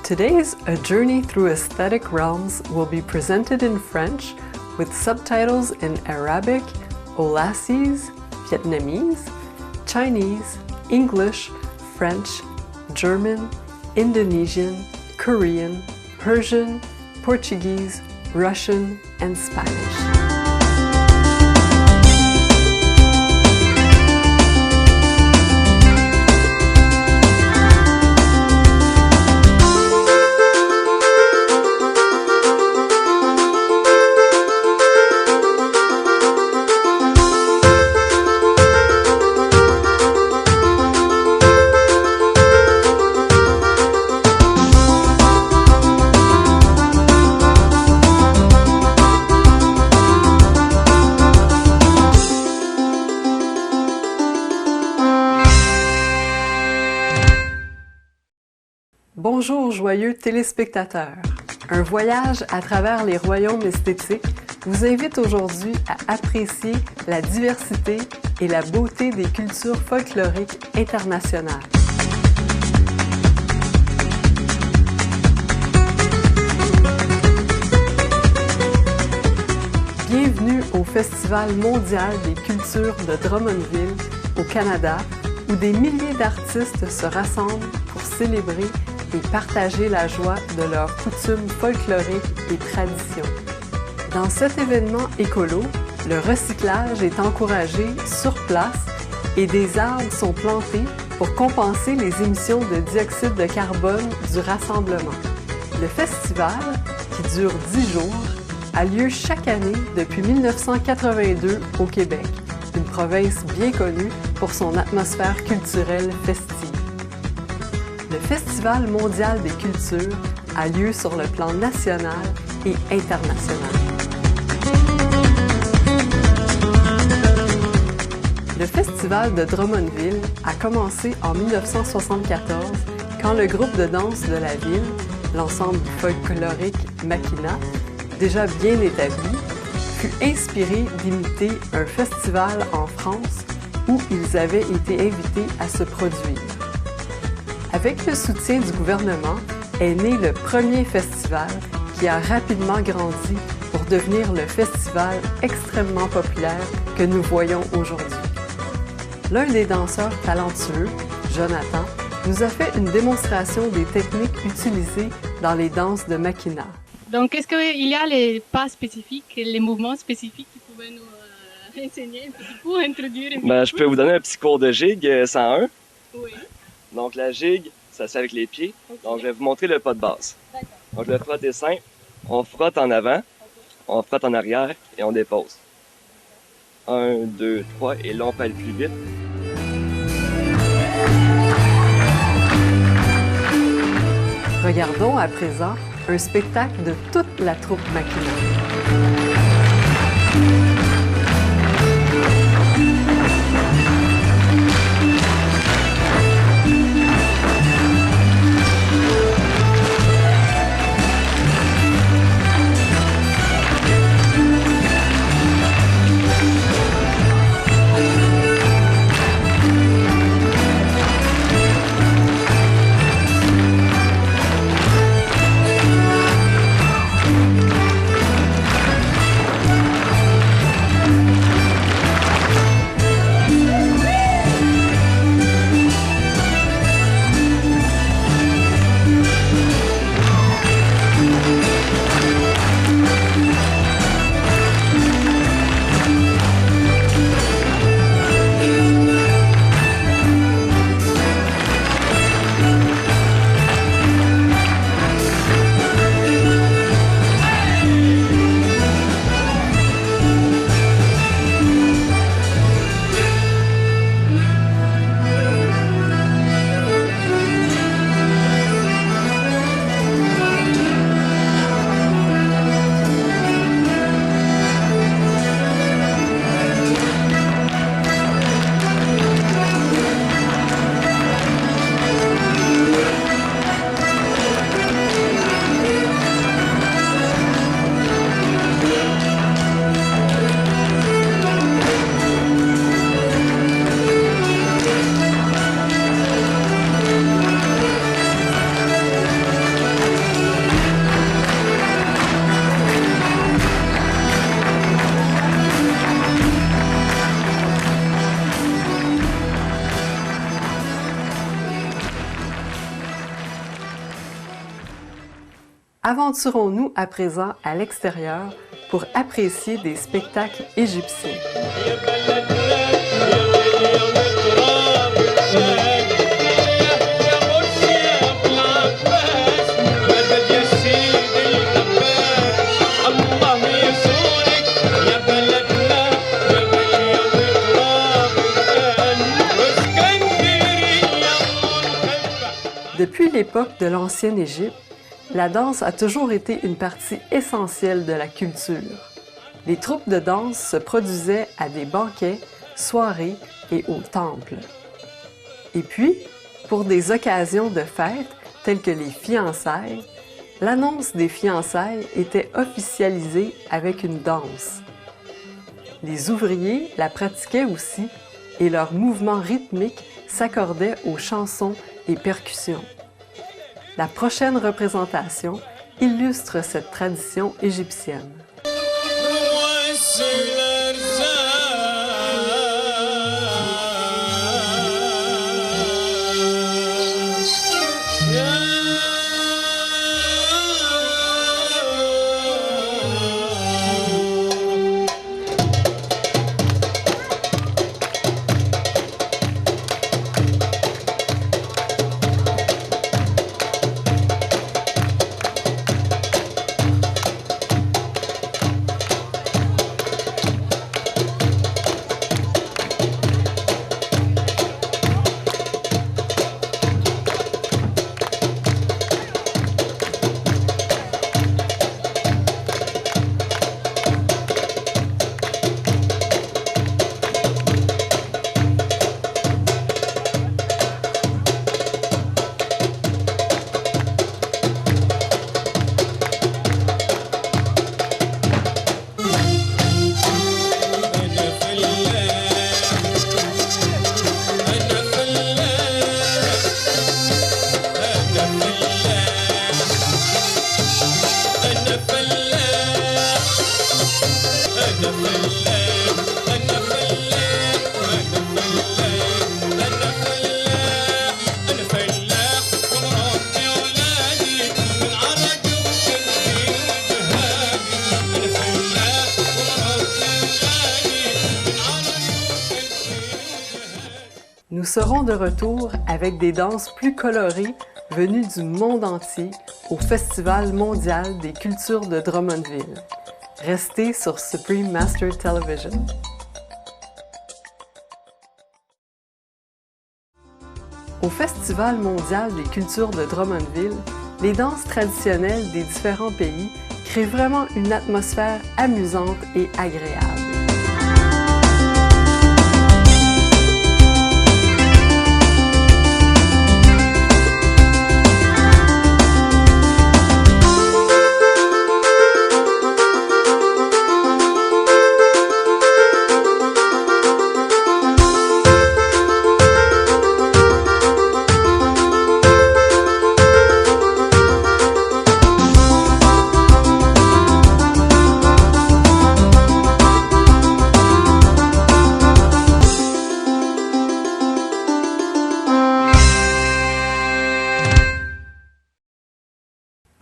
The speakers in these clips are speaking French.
Today's A Journey Through Aesthetic Realms will be presented in French with subtitles in Arabic, Aulacese, Vietnamese, Chinese, English, French, German, Indonesian, Korean, Persian, Portuguese, Russian, and Spanish. Bonjour joyeux téléspectateurs! Un voyage à travers les royaumes esthétiques vous invite aujourd'hui à apprécier la diversité et la beauté des cultures folkloriques internationales. Bienvenue au Festival mondial des cultures de Drummondville, au Canada, où des milliers d'artistes se rassemblent pour célébrer et partager la joie de leurs coutumes folkloriques et traditions. Dans cet événement écolo, le recyclage est encouragé sur place et des arbres sont plantés pour compenser les émissions de dioxyde de carbone du rassemblement. Le festival, qui dure 10 jours, a lieu chaque année depuis 1982 au Québec, une province bien connue pour son atmosphère culturelle festive. Le Festival mondial des cultures a lieu sur le plan national et international. Le Festival de Drummondville a commencé en 1974 quand le groupe de danse de la ville, l'ensemble folklorique Makina, déjà bien établi, fut inspiré d'imiter un festival en France où ils avaient été invités à se produire. Avec le soutien du gouvernement, est né le premier festival qui a rapidement grandi pour devenir le festival extrêmement populaire que nous voyons aujourd'hui. L'un des danseurs talentueux, Jonathan, nous a fait une démonstration des techniques utilisées dans les danses de Makina. Donc, est-ce qu'il y a les pas spécifiques, les mouvements spécifiques qui pouvaient nous enseigner un petit peu, introduire un petit peu? Je peux vous donner un petit cours de jig 101. Oui. Donc, la jig, ça se fait avec les pieds. Okay. Donc, je vais vous montrer le pas de base. Donc, le frotte est simple. On frotte en avant, on frotte en arrière et on dépose. 1, 2, 3 et là, on peut aller plus vite. Regardons à présent un spectacle de toute la troupe Makina. Aventurons-nous à présent à l'extérieur pour apprécier des spectacles égyptiens. Depuis l'époque de l'Ancienne Égypte, la danse a toujours été une partie essentielle de la culture. Les troupes de danse se produisaient à des banquets, soirées et au temple. Et puis, pour des occasions de fête, telles que les fiançailles, l'annonce des fiançailles était officialisée avec une danse. Les ouvriers la pratiquaient aussi et leurs mouvements rythmiques s'accordaient aux chansons et percussions. La prochaine représentation illustre cette tradition égyptienne. Nous serons de retour avec des danses plus colorées venues du monde entier au Festival mondial des cultures de Drummondville. Restez sur Supreme Master Television. Au Festival mondial des cultures de Drummondville, les danses traditionnelles des différents pays créent vraiment une atmosphère amusante et agréable.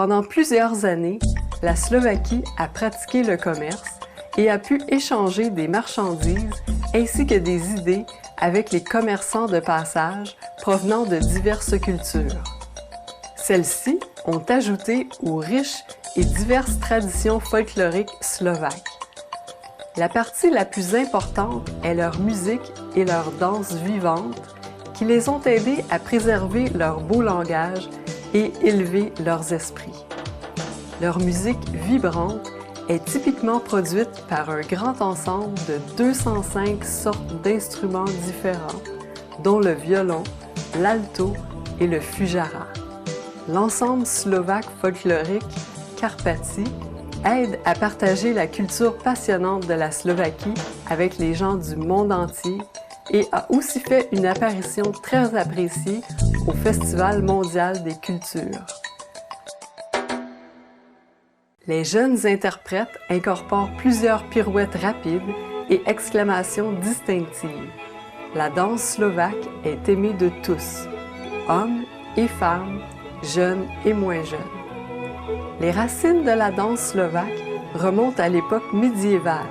Pendant plusieurs années, la Slovaquie a pratiqué le commerce et a pu échanger des marchandises ainsi que des idées avec les commerçants de passage provenant de diverses cultures. Celles-ci ont ajouté aux riches et diverses traditions folkloriques slovaques. La partie la plus importante est leur musique et leur danse vivante qui les ont aidés à préserver leur beau langage et élever leurs esprits. Leur musique vibrante est typiquement produite par un grand ensemble de 205 sortes d'instruments différents, dont le violon, l'alto et le fujara. L'ensemble slovaque folklorique Karpaty aide à partager la culture passionnante de la Slovaquie avec les gens du monde entier et a aussi fait une apparition très appréciée au Festival mondial des cultures. Les jeunes interprètes incorporent plusieurs pirouettes rapides et exclamations distinctives. La danse slovaque est aimée de tous, hommes et femmes, jeunes et moins jeunes. Les racines de la danse slovaque remontent à l'époque médiévale.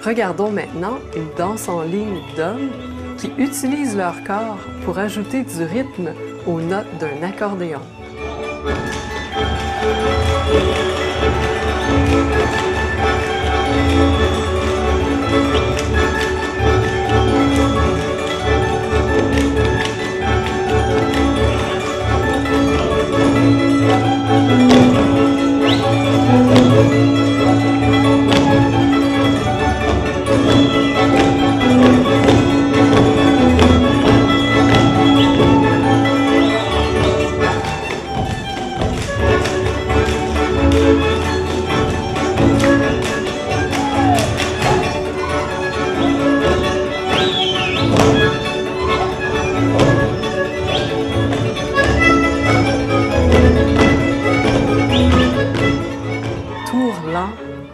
Regardons maintenant une danse en ligne d'hommes qui utilisent leur corps pour ajouter du rythme aux notes d'un accordéon.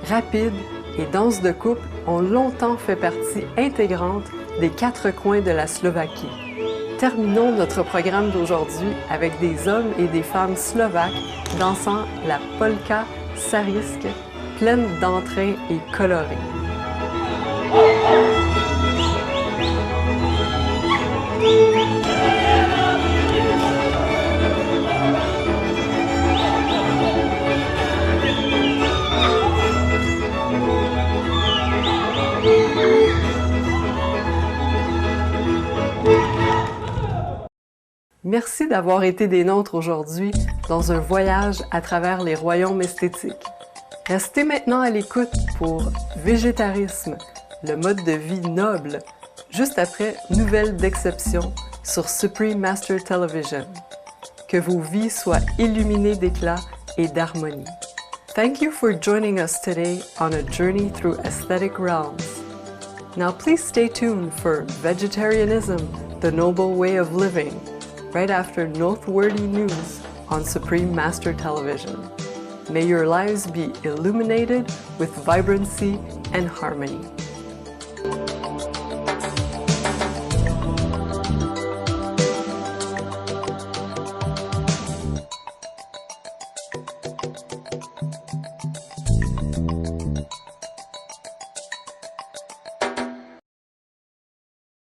Rapide et danse de couple ont longtemps fait partie intégrante des quatre coins de la Slovaquie. Terminons notre programme d'aujourd'hui avec des hommes et des femmes slovaques dansant la polka tsariske, pleine d'entrain et colorée. Merci d'avoir été des nôtres aujourd'hui dans un voyage à travers les royaumes esthétiques. Restez maintenant à l'écoute pour Végétarisme, le mode de vie noble, juste après Nouvelles d'exception sur Supreme Master Television. Que vos vies soient illuminées d'éclat et d'harmonie. Thank you for joining us today on a journey through aesthetic realms. Now please stay tuned for Vegetarianism, the Noble Way of Living, right after noteworthy news on Supreme Master Television. May your lives be illuminated with vibrancy and harmony.